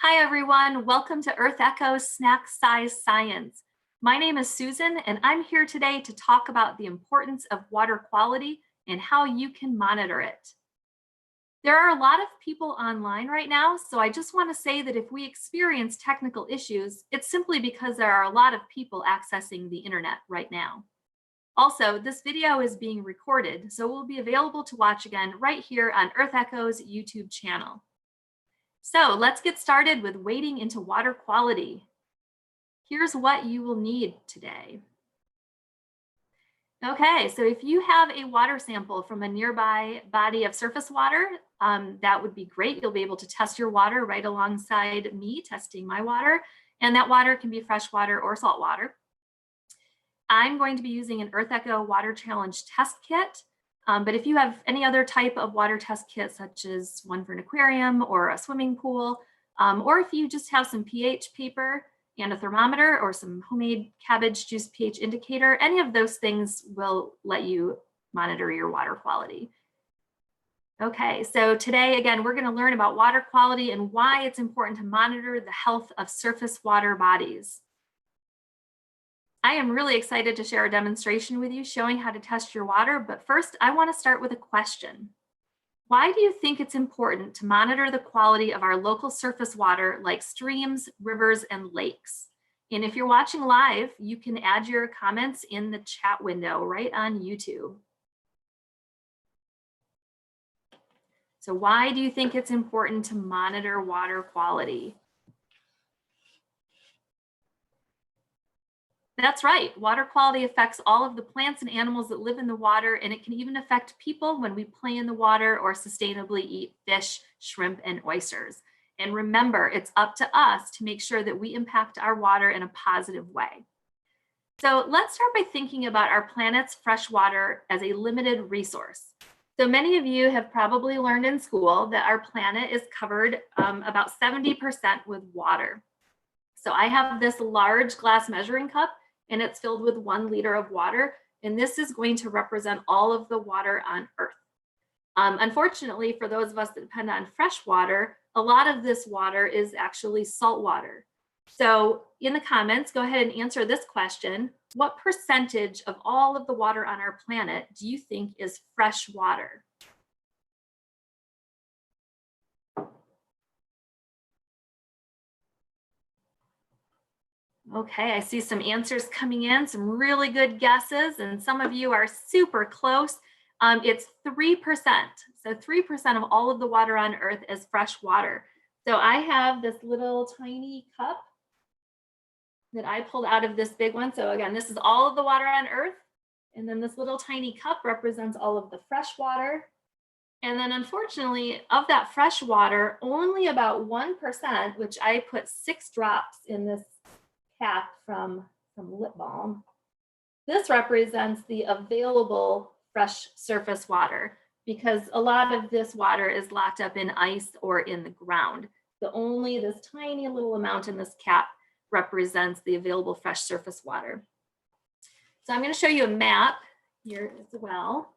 Hi everyone, welcome to EarthEcho Snack Size Science. My name is Susan and I'm here today to talk about the importance of water quality and how you can monitor it. There are a lot of people online right now, so I just want to say that if we experience technical issues, it's simply because there are a lot of people accessing the internet right now. Also, this video is being recorded, so it will be available to watch again right here on EarthEcho's YouTube channel. So let's get started with wading into water quality. Here's what you will need today. Okay, so if you have a water sample from a nearby body of surface water, that would be great. You'll be able to test your water right alongside me testing my water, and that water can be fresh water or salt water. I'm going to be using an EarthEcho Water Challenge test kit. But if you have any other type of water test kit, such as one for an aquarium or a swimming pool, or if you just have some pH paper and a thermometer or some homemade cabbage juice pH indicator, any of those things will let you monitor your water quality. Okay, so today, again, we're going to learn about water quality and why it's important to monitor the health of surface water bodies. I am really excited to share a demonstration with you showing how to test your water, but first I want to start with a question. Why do you think it's important to monitor the quality of our local surface water like streams, rivers, and lakes? And if you're watching live, you can add your comments in the chat window right on YouTube. So why do you think it's important to monitor water quality? That's right. Water quality affects all of the plants and animals that live in the water, and it can even affect people when we play in the water or sustainably eat fish, shrimp, and oysters. And remember, it's up to us to make sure that we impact our water in a positive way. So let's start by thinking about our planet's fresh water as a limited resource. So many of you have probably learned in school that our planet is covered about 70% with water. So I have this large glass measuring cup, and it's filled with 1 liter of water. And this is going to represent all of the water on Earth. Unfortunately, for those of us that depend on fresh water, a lot of this water is actually salt water. So in the comments, go ahead and answer this question. What percentage of all of the water on our planet do you think is fresh water? Okay, I see some answers coming in, some really good guesses, and some of you are super close. It's 3%. So 3% of all of the water on Earth is fresh water. So I have this little tiny cup that I pulled out of this big one. So again, this is all of the water on Earth. And then this little tiny cup represents all of the fresh water. And then unfortunately, of that fresh water, only about 1%, which I put 6 drops in this cap from lip balm. This represents the available fresh surface water because a lot of this water is locked up in ice or in the ground. So only this tiny little amount in this cap represents the available fresh surface water. So I'm going to show you a map here as well.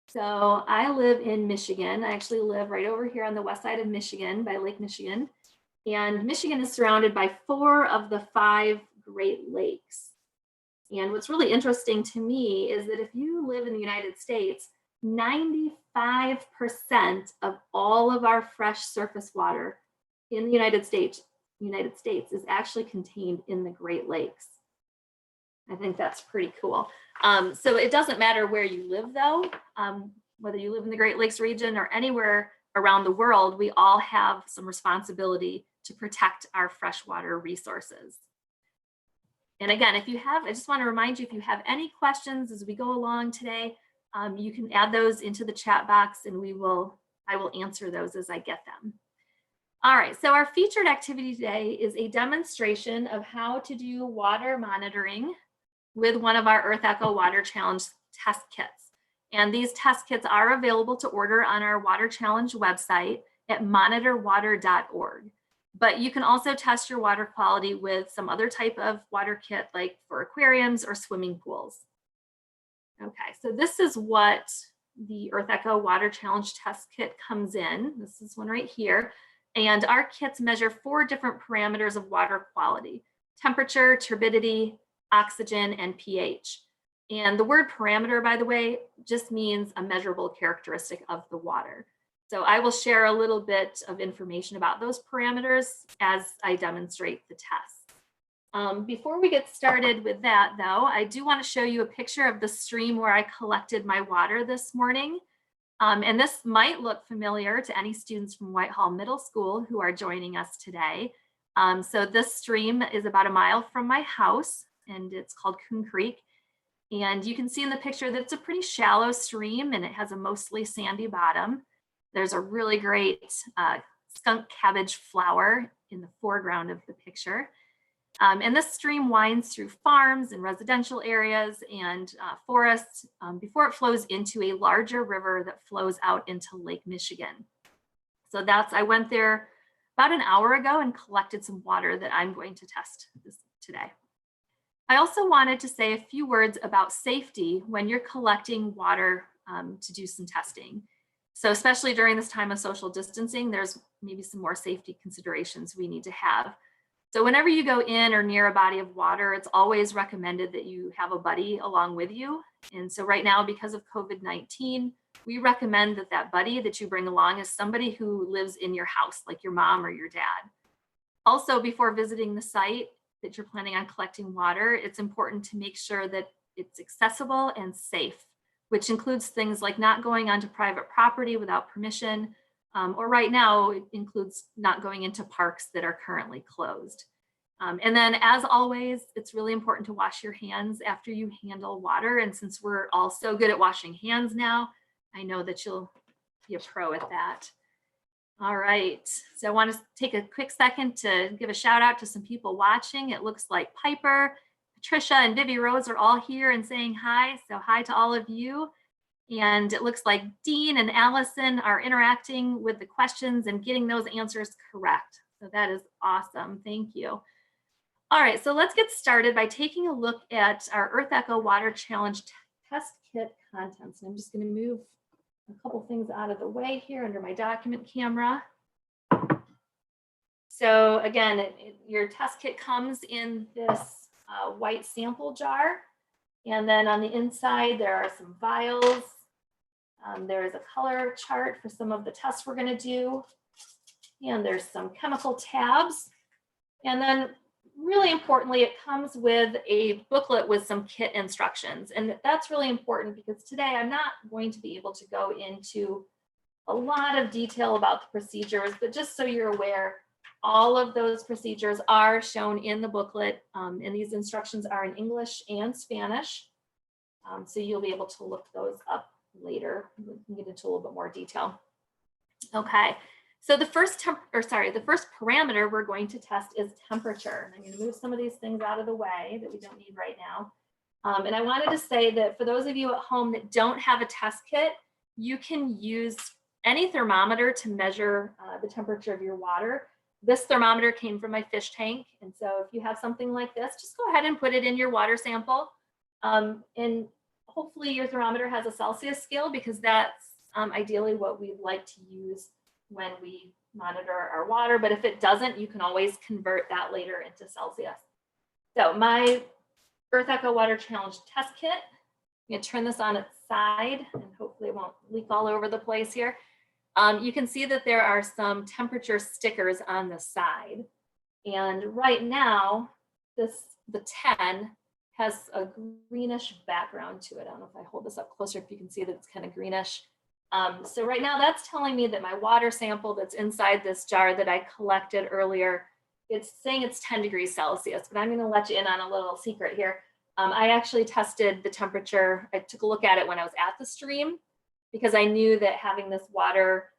So I live in Michigan. I actually live right over here on the west side of Michigan by Lake Michigan. And Michigan is surrounded by 4 of the 5 Great Lakes. And what's really interesting to me is that if you live in the United States, 95% of all of our fresh surface water in the United States is actually contained in the Great Lakes. I think that's pretty cool. So it doesn't matter where you live though, whether you live in the Great Lakes region or anywhere around the world, we all have some responsibility to protect our freshwater resources. And again, if you have, I just want to remind you, if you have any questions as we go along today, you can add those into the chat box and I will answer those as I get them. All right, so our featured activity today is a demonstration of how to do water monitoring with one of our EarthEcho Water Challenge test kits. And these test kits are available to order on our Water Challenge website at monitorwater.org. But you can also test your water quality with some other type of water kit, like for aquariums or swimming pools. Okay, so this is what the EarthEcho Water Challenge test kit comes in. This is one right here. And our kits measure 4 different parameters of water quality: temperature, turbidity, oxygen, and pH. And the word parameter, by the way, just means a measurable characteristic of the water. So I will share a little bit of information about those parameters as I demonstrate the test. Before we get started with that, though, I do want to show you a picture of the stream where I collected my water this morning. And this might look familiar to any students from Whitehall Middle School who are joining us today. So this stream is about a mile from my house, and it's called Coon Creek. And you can see in the picture that it's a pretty shallow stream, and it has a mostly sandy bottom. There's a really great skunk cabbage flower in the foreground of the picture. And this stream winds through farms and residential areas and forests before it flows into a larger river that flows out into Lake Michigan. So I went there about an hour ago and collected some water that I'm going to test today. I also wanted to say a few words about safety when you're collecting water to do some testing. So especially during this time of social distancing, there's maybe some more safety considerations we need to have. So whenever you go in or near a body of water, it's always recommended that you have a buddy along with you. And so right now, because of COVID-19, we recommend that that buddy that you bring along is somebody who lives in your house, like your mom or your dad. Also, before visiting the site that you're planning on collecting water, it's important to make sure that it's accessible and safe, which includes things like not going onto private property without permission, or right now it includes not going into parks that are currently closed. And then as always, it's really important to wash your hands after you handle water. And since we're all so good at washing hands now, I know that you'll be a pro at that. All right, so I want to take a quick second to give a shout out to some people watching. It looks like Piper, Patricia, and Vivi Rose are all here and saying hi. So hi to all of you. And it looks like Dean and Allison are interacting with the questions and getting those answers correct. So that is awesome. Thank you. All right, so let's get started by taking a look at our EarthEcho Water Challenge test kit contents. And I'm just going to move a couple things out of the way here under my document camera. So again, your test kit comes in this white sample jar. And then on the inside, there are some vials. There is a color chart for some of the tests we're going to do. And there's some chemical tabs. And then really importantly, it comes with a booklet with some kit instructions. And that's really important because today I'm not going to be able to go into a lot of detail about the procedures, but just so you're aware, all of those procedures are shown in the booklet, and these instructions are in English and Spanish. So you'll be able to look those up later. We can get into a little bit more detail. Okay, so the first parameter we're going to test is temperature. I'm going to move some of these things out of the way that we don't need right now. And I wanted to say that for those of you at home that don't have a test kit, you can use any thermometer to measure the temperature of your water. This thermometer came from my fish tank. And so if you have something like this, just go ahead and put it in your water sample. And hopefully your thermometer has a Celsius scale because that's ideally what we'd like to use when we monitor our water. But if it doesn't, you can always convert that later into Celsius. So my EarthEcho Water Challenge test kit, I'm going to turn this on its side and hopefully it won't leak all over the place here. You can see that there are some temperature stickers on the side. And right now, the 10 has a greenish background to it. I don't know if I hold this up closer, if you can see that it's kind of greenish. So right now that's telling me that my water sample that's inside this jar that I collected earlier, it's saying it's 10 degrees Celsius, but I'm going to let you in on a little secret here. I actually tested the temperature. I took a look at it when I was at the stream because I knew that having this water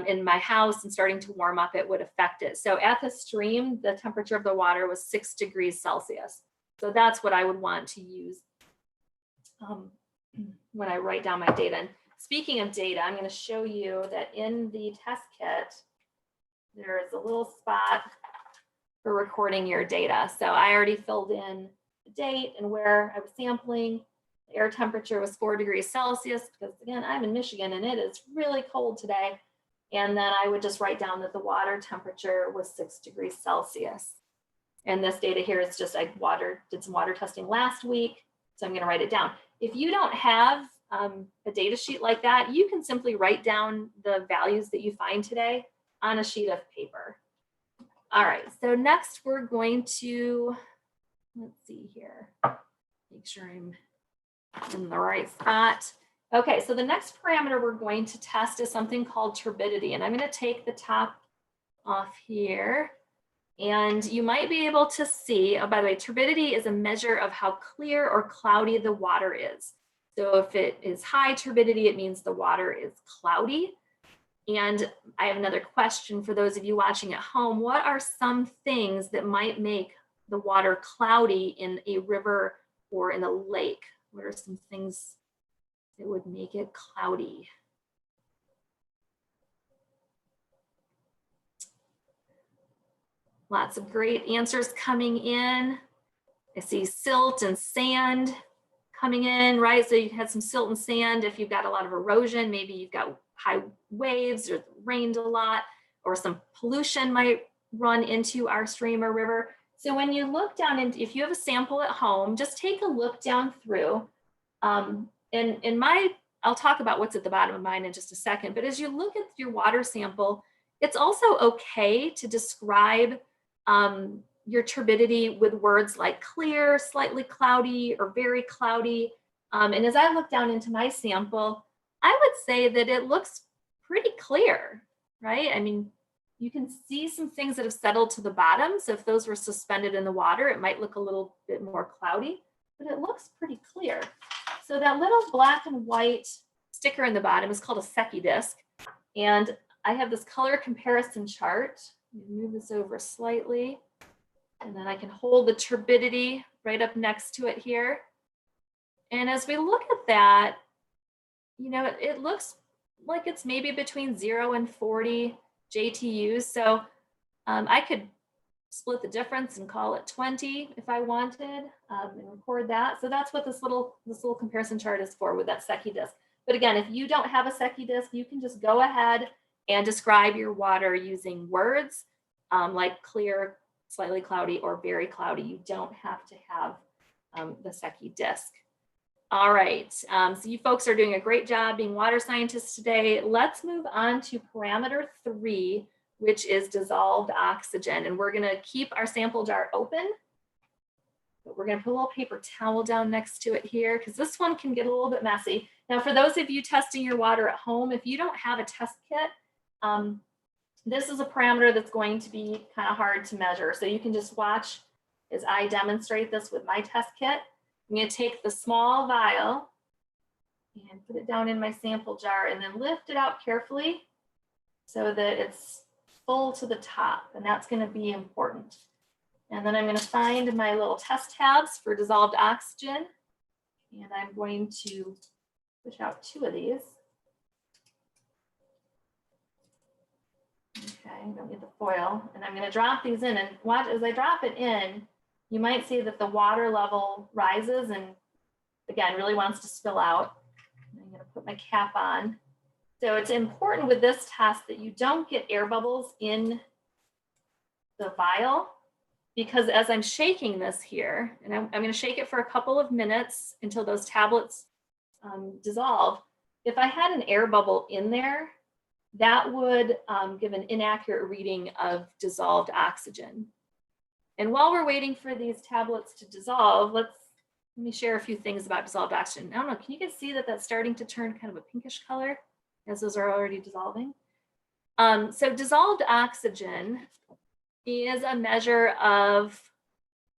in my house and starting to warm up, it would affect it. So at the stream, the temperature of the water was 6 degrees Celsius. So that's what I would want to use when I write down my data. And speaking of data, I'm going to show you that in the test kit, there is a little spot for recording your data. So I already filled in the date and where I was sampling. The air temperature was 4 degrees Celsius because again, I'm in Michigan and it is really cold today. And then I would just write down that the water temperature was 6 degrees Celsius. And this data here is just, I did some water testing last week, so I'm going to write it down. If you don't have a data sheet like that, you can simply write down the values that you find today on a sheet of paper. All right, so next we're going to, let's see here, make sure I'm in the right spot. Okay, so the next parameter we're going to test is something called turbidity, and I'm going to take the top off here. And you might be able to see, oh, by the way, turbidity is a measure of how clear or cloudy the water is. So if it is high turbidity, it means the water is cloudy. And I have another question for those of you watching at home. What are some things that might make the water cloudy in a river or in a lake? What are some things that would make it cloudy? Lots of great answers coming in. I see silt and sand coming in, right? So you had some silt and sand. If you've got a lot of erosion, maybe you've got high waves or rained a lot, or some pollution might run into our stream or river. So when you look down, and if you have a sample at home, just take a look down through. I'll talk about what's at the bottom of mine in just a second, but as you look at your water sample, it's also okay to describe your turbidity with words like clear, slightly cloudy, or very cloudy. And as I look down into my sample, I would say that it looks pretty clear, right? I mean, you can see some things that have settled to the bottom. So if those were suspended in the water, it might look a little bit more cloudy, but it looks pretty clear. So that little black and white sticker in the bottom is called a Secchi disc. And I have this color comparison chart. Move this over slightly, and then I can hold the turbidity right up next to it here. And as we look at that, you know, it looks like it's maybe between 0 and 40 JTUs. So I could split the difference and call it 20 if I wanted, and record that. So that's what this little comparison chart is for with that Secchi disc. But again, if you don't have a Secchi disc, you can just go ahead and describe your water using words like clear, slightly cloudy, or very cloudy. You don't have to have the Secchi disc. All right, so you folks are doing a great job being water scientists today. Let's move on to parameter 3, which is dissolved oxygen. And we're gonna keep our sample jar open, but we're gonna put a little paper towel down next to it here, because this one can get a little bit messy. Now, for those of you testing your water at home, if you don't have a test kit, this is a parameter that's going to be kind of hard to measure. So you can just watch as I demonstrate this with my test kit. I'm going to take the small vial and put it down in my sample jar and then lift it out carefully so that it's full to the top, and that's going to be important. And then I'm going to find my little test tabs for dissolved oxygen, and I'm going to push out 2 of these. Okay, I don't need the foil, and I'm going to drop these in, and watch as I drop it in. You might see that the water level rises and again really wants to spill out. I'm going to put my cap on. So it's important with this test that you don't get air bubbles in the vial, because as I'm shaking this here, and I'm going to shake it for a couple of minutes until those tablets dissolve. If I had an air bubble in there, that would give an inaccurate reading of dissolved oxygen. And while we're waiting for these tablets to dissolve, let me share a few things about dissolved oxygen. I don't know, can you guys see that that's starting to turn kind of a pinkish color as those are already dissolving? So dissolved oxygen is a measure of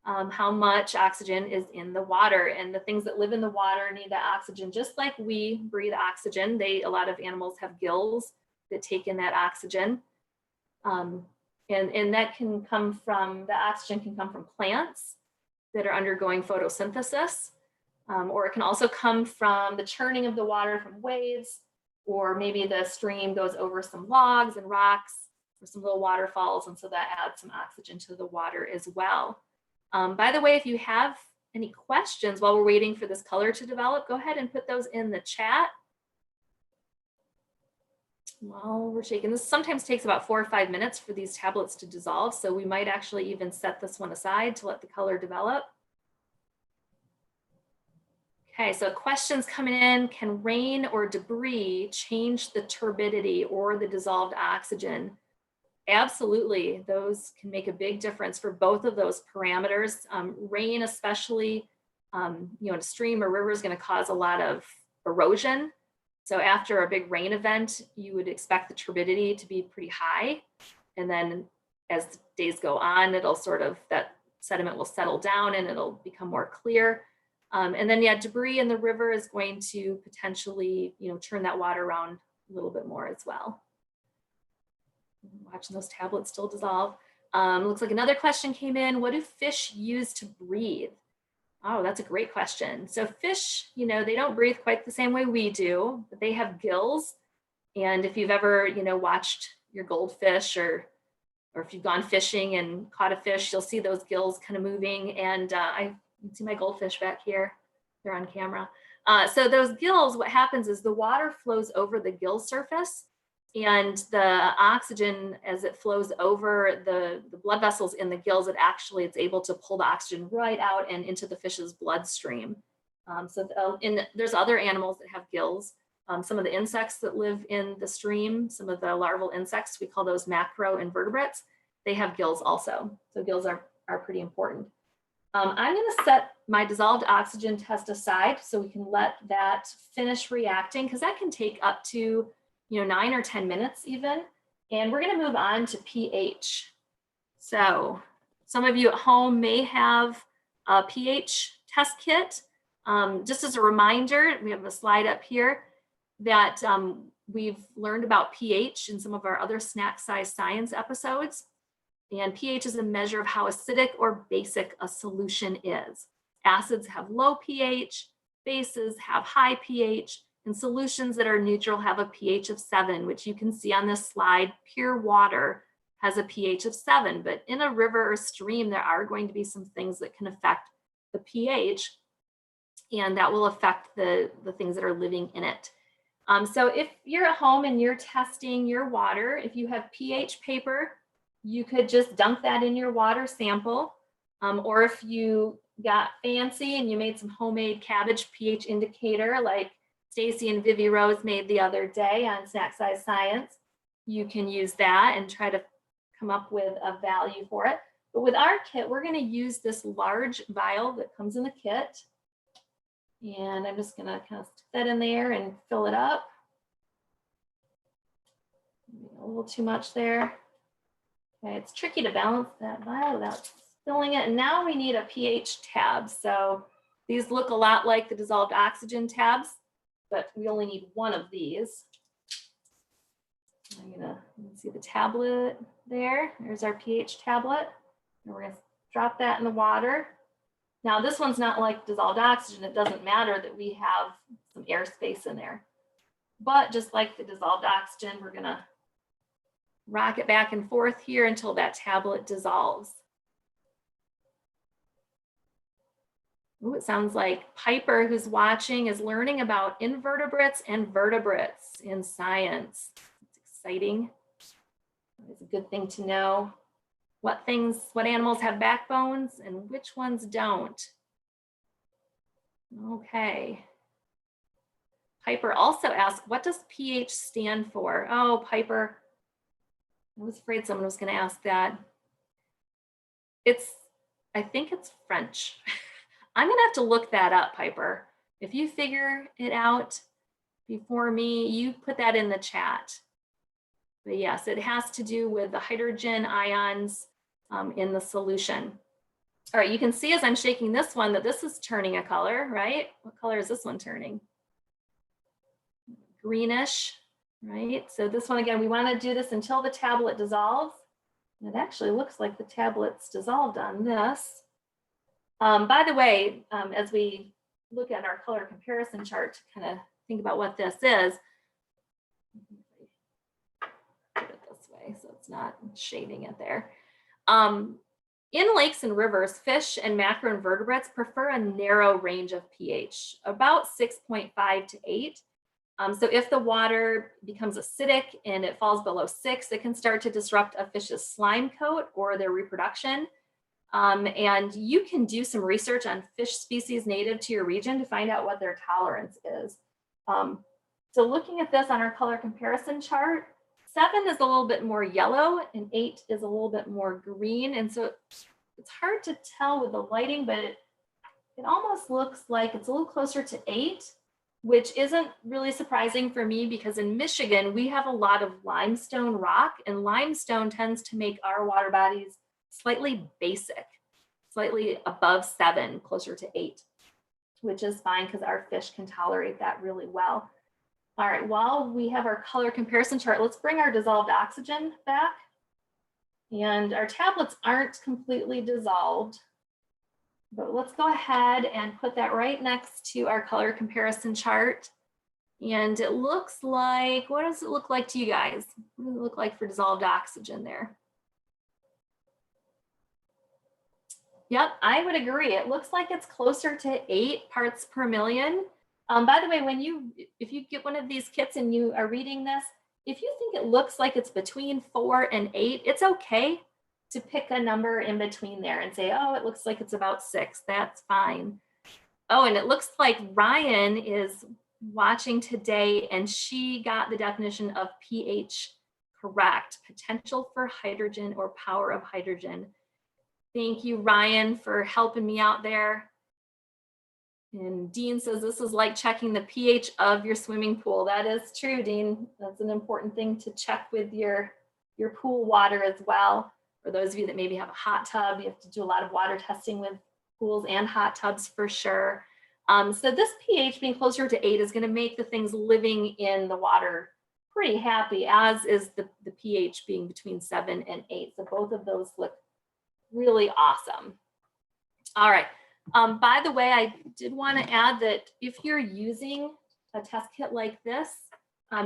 how much oxygen is in the water, and the things that live in the water need that oxygen just like we breathe oxygen. A lot of animals have gills that take in that oxygen. And that can come from, the oxygen can come from plants that are undergoing photosynthesis, or it can also come from the churning of the water from waves, or maybe the stream goes over some logs and rocks or some little waterfalls, and so that adds some oxygen to the water as well. By the way, if you have any questions while we're waiting for this color to develop, go ahead and put those in the chat. While we're shaking, this sometimes takes about 4 or 5 minutes for these tablets to dissolve. So we might actually even set this one aside to let the color develop. Okay, so questions coming in. Can rain or debris change the turbidity or the dissolved oxygen? Absolutely, those can make a big difference for both of those parameters. Rain, especially, in a stream or river, is going to cause a lot of erosion. So after a big rain event, you would expect the turbidity to be pretty high. And then as days go on, that sediment will settle down and it'll become more clear. And then, yeah, debris in the river is going to potentially, turn that water around a little bit more as well. Watching those tablets still dissolve. Looks like another question came in. What do fish use to breathe? Oh, that's a great question. So fish, they don't breathe quite the same way we do, but they have gills. And if you've ever, watched your goldfish or if you've gone fishing and caught a fish, you'll see those gills kind of moving. And I can see my goldfish back here. They're on camera. So those gills, what happens is the water flows over the gill surface, and the oxygen, as it flows over the blood vessels in the gills, it's able to pull the oxygen right out and into the fish's bloodstream. There's other animals that have gills. Some of the insects that live in the stream, some of the larval insects, we call those macroinvertebrates, they have gills also. So gills are pretty important. I'm going to set my dissolved oxygen test aside so we can let that finish reacting, because that can take up to 9 or 10 minutes even. And we're going to move on to pH. So some of you at home may have a pH test kit. Just as a reminder, we have a slide up here that we've learned about pH in some of our other snack size science episodes. And pH is a measure of how acidic or basic a solution is. Acids have low pH, bases have high pH, and solutions that are neutral have a pH of 7, which you can see on this slide. Pure water has a pH of 7, but in a river or stream, there are going to be some things that can affect the pH, and that will affect the things that are living in it. So if you're at home and you're testing your water, if you have pH paper, you could just dunk that in your water sample. Or if you got fancy and you made some homemade cabbage pH indicator like Stacy and Vivi Rose made the other day on Snack Size Science, you can use that and try to come up with a value for it. But with our kit, we're going to use this large vial that comes in the kit. And I'm just going to kind of stick that in there and fill it up. A little too much there. Okay, it's tricky to balance that vial without spilling it. And now we need a pH tab. So these look a lot like the dissolved oxygen tabs, but we only need one of these. I'm gonna see the tablet there. There's our pH tablet. And we're gonna drop that in the water. Now this one's not like dissolved oxygen. It doesn't matter that we have some airspace in there. But just like the dissolved oxygen, we're gonna rock it back and forth here until that tablet dissolves. Ooh, it sounds like Piper, who's watching, is learning about invertebrates and vertebrates in science. It's exciting. It's a good thing to know what animals have backbones and which ones don't. Okay. Piper also asked, what does pH stand for? Oh, Piper, I was afraid someone was going to ask that. I think it's French. I'm going to have to look that up, Piper. If you figure it out before me, you put that in the chat. But yes, it has to do with the hydrogen ions in the solution. All right, you can see as I'm shaking this one that this is turning a color, right? What color is this one turning? Greenish, right? So this one, again, we want to do this until the tablet dissolves. And it actually looks like the tablet's dissolved on this. By the way, as we look at our color comparison chart to kind of think about what this is, put it this way so it's not shading it there. In lakes and rivers, fish and macroinvertebrates prefer a narrow range of pH, about 6.5 to 8. So if the water becomes acidic and it falls below 6, it can start to disrupt a fish's slime coat or their reproduction. And you can do some research on fish species native to your region to find out what their tolerance is. So looking at this on our color comparison chart, 7 is a little bit more yellow and 8 is a little bit more green. And so it's hard to tell with the lighting, but it almost looks like it's a little closer to 8, which isn't really surprising for me because in Michigan, we have a lot of limestone rock, and limestone tends to make our water bodies slightly basic, slightly above 7, closer to 8, which is fine because our fish can tolerate that really well. All right, while we have our color comparison chart, let's bring our dissolved oxygen back. And our tablets aren't completely dissolved, but let's go ahead and put that right next to our color comparison chart. And it looks like, what does it look like to you guys? What does it look like for dissolved oxygen there? Yep, I would agree. It looks like it's closer to 8 parts per million. By the way, if you get one of these kits and you are reading this, if you think it looks like it's between 4 and 8, it's okay to pick a number in between there and say, oh, it looks like it's about 6. That's fine. Oh, and it looks like Ryan is watching today and she got the definition of pH correct, potential for hydrogen or power of hydrogen. Thank you, Ryan, for helping me out there. And Dean says this is like checking the pH of your swimming pool. That is true, Dean. That's an important thing to check with your pool water as well. For those of you that maybe have a hot tub, you have to do a lot of water testing with pools and hot tubs for sure. So this pH being closer to 8 is going to make the things living in the water pretty happy, as is the pH being between 7 and 8. So both of those look really awesome. All right. By the way, I did want to add that if you're using a test kit like this,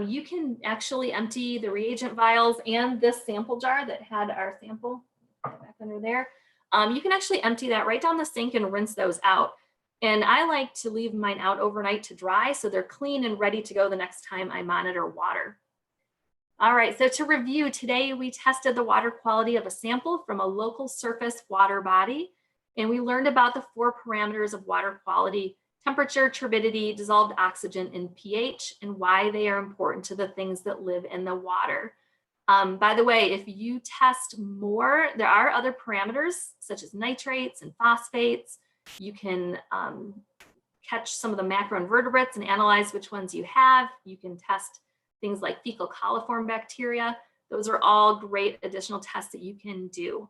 you can actually empty the reagent vials and this sample jar that had our sample back under there. You can actually empty that right down the sink and rinse those out. And I like to leave mine out overnight to dry so they're clean and ready to go the next time I monitor water. All right, so to review, today we tested the water quality of a sample from a local surface water body, and we learned about the 4 parameters of water quality: temperature, turbidity, dissolved oxygen, and pH, and why they are important to the things that live in the water. By the way, if you test more, there are other parameters such as nitrates and phosphates. You can catch some of the macroinvertebrates and analyze which ones you have. You can test things like fecal coliform bacteria. Those are all great additional tests that you can do.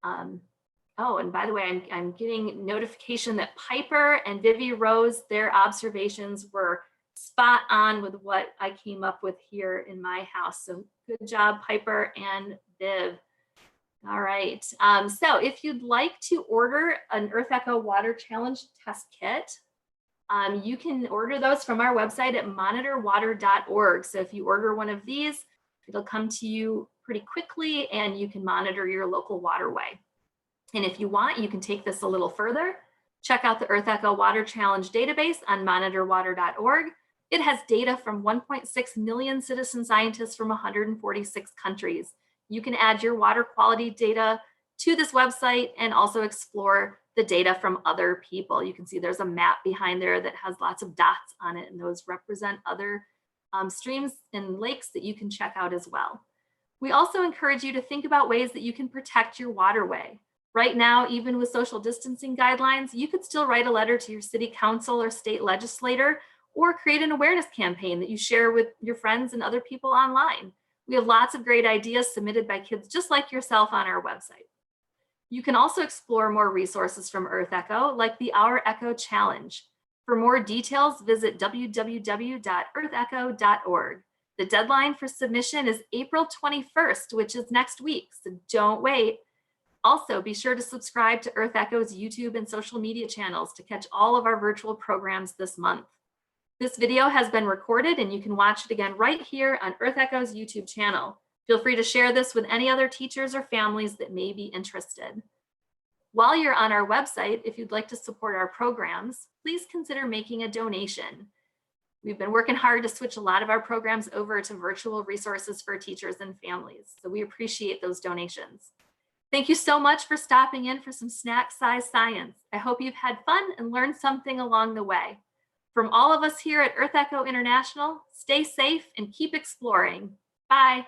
Oh, and by the way, I'm getting notification that Piper and Vivi Rose, their observations were spot on with what I came up with here in my house. So good job, Piper and Viv. All right, so if you'd like to order an EarthEcho Water Challenge test kit, you can order those from our website at monitorwater.org. So if you order one of these, it'll come to you pretty quickly and you can monitor your local waterway. And if you want, you can take this a little further. Check out the EarthEcho Water Challenge database on monitorwater.org. It has data from 1.6 million citizen scientists from 146 countries. You can add your water quality data to this website and also explore the data from other people. You can see there's a map behind there that has lots of dots on it, and those represent other streams and lakes that you can check out as well. We also encourage you to think about ways that you can protect your waterway. Right now, even with social distancing guidelines, you could still write a letter to your city council or state legislator, or create an awareness campaign that you share with your friends and other people online. We have lots of great ideas submitted by kids just like yourself on our website. You can also explore more resources from EarthEcho, like the Our Echo Challenge. For more details, visit www.earthecho.org. The deadline for submission is April 21st, which is next week, so don't wait. Also, be sure to subscribe to EarthEcho's YouTube and social media channels to catch all of our virtual programs this month. This video has been recorded and you can watch it again right here on EarthEcho's YouTube channel. Feel free to share this with any other teachers or families that may be interested. While you're on our website, if you'd like to support our programs, please consider making a donation. We've been working hard to switch a lot of our programs over to virtual resources for teachers and families. So we appreciate those donations. Thank you so much for stopping in for some snack-sized science. I hope you've had fun and learned something along the way. From all of us here at EarthEcho International, stay safe and keep exploring. Bye.